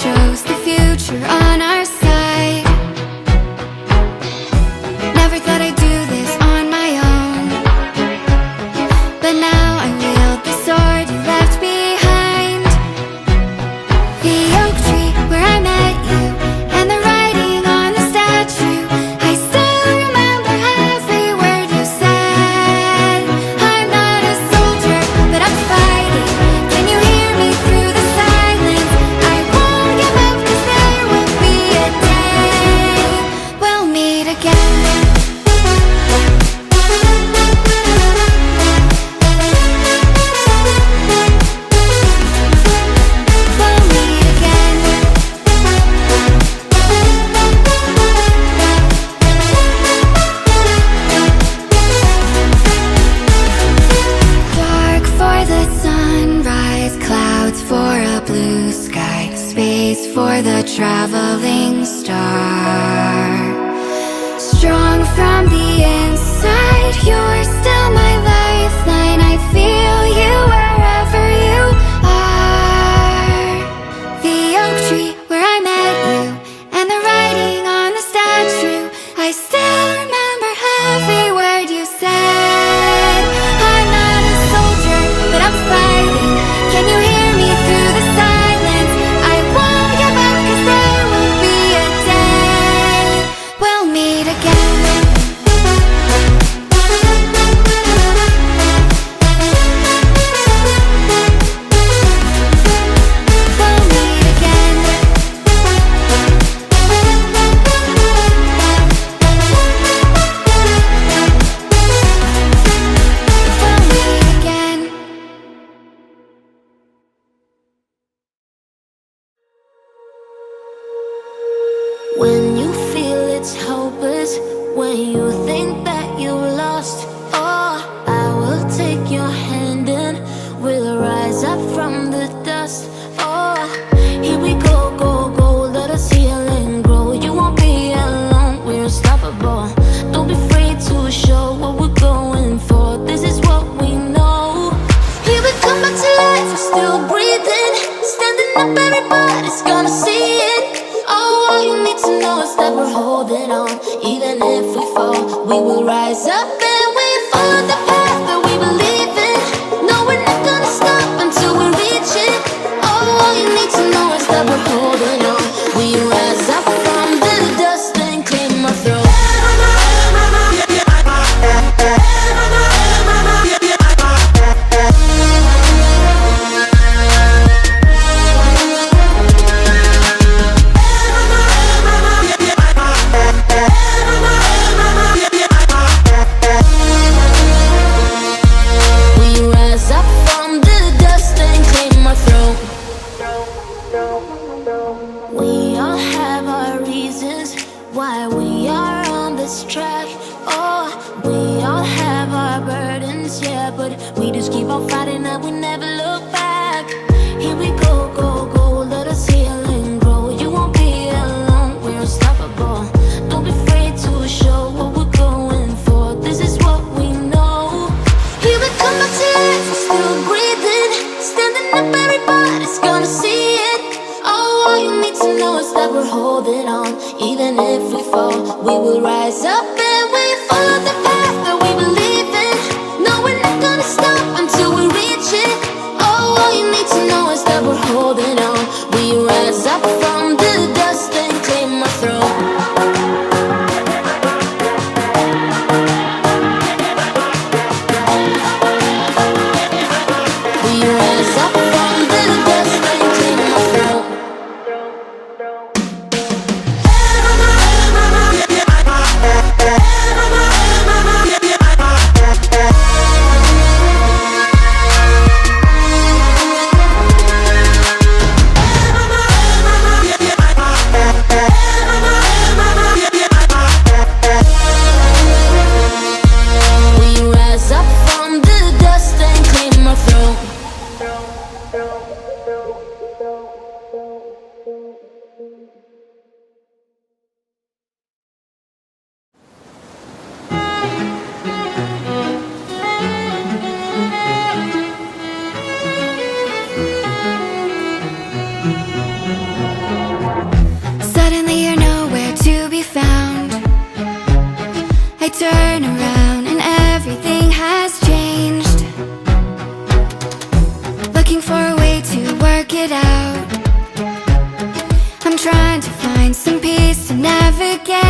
chose the future on our side. Never thought I'd do this on my own, but now I wield the sword you left behind. The oak tree where I met you, and the writing on the statue, I still remember every word you said. I'm not a soldier, but I'm fighting. Can you hear me through the silence? I won't give up, 'cause there will be a day we'll meet again. We'll meet again. Dark for the sunrise, clouds for a blue sky, space for the traveling star. Strong from the inside, you're still my lifeline. I feel you wherever you are. The oak tree where I met you, and the writing on the statue, I still remember every word you said. I'm not a soldier, but I'm fighting. Can you hear me through the silence? I won't give up, 'cause there will be a day we'll meet again. We'll meet again. We'll meet again. When you feel it's hopeless, when you think that you lost, oh, I will take your hand and we'll rise up from the dust. Oh, here we go, go, go, let us heal and grow. You won't be alone, we're unstoppable. Don't be afraid to show what we're going for. This is what we know. Here we come back to life, we're still breathing. Standing up, everybody's gonna see it. Oh, all you need to know is that we're holding on. Even if we fall, we will rise up and we follow the path that we believe in. No, we're not gonna stop until we reach it. Oh, all you need to know is that we're holding on. We rise up from the dust and clear my throat. We rise up from the dust and clear my throat. We all have our reasons why we are on this track. Oh, we all have our burdens, yeah, but we just keep on fighting and we never look back. Here we go, go, go, let us heal and grow. You won't be alone, we're unstoppable. Don't be afraid to show what we're going for. This is what we know. Here we come back to life, we're still breathing. Standing up, everybody's gonna see it. Oh, all you need to know is that we're holding on. Even if we fall, we will rise up and we follow the path that we believe in. No, we're not gonna stop until we reach it. Oh, all you need to know is that we're holding on. We rise up from the dust and clear my throat. We rise up from the dust and clear my throat. turn around and everything has changed. Looking for a way to work it out. I'm trying to find some peace to navigate.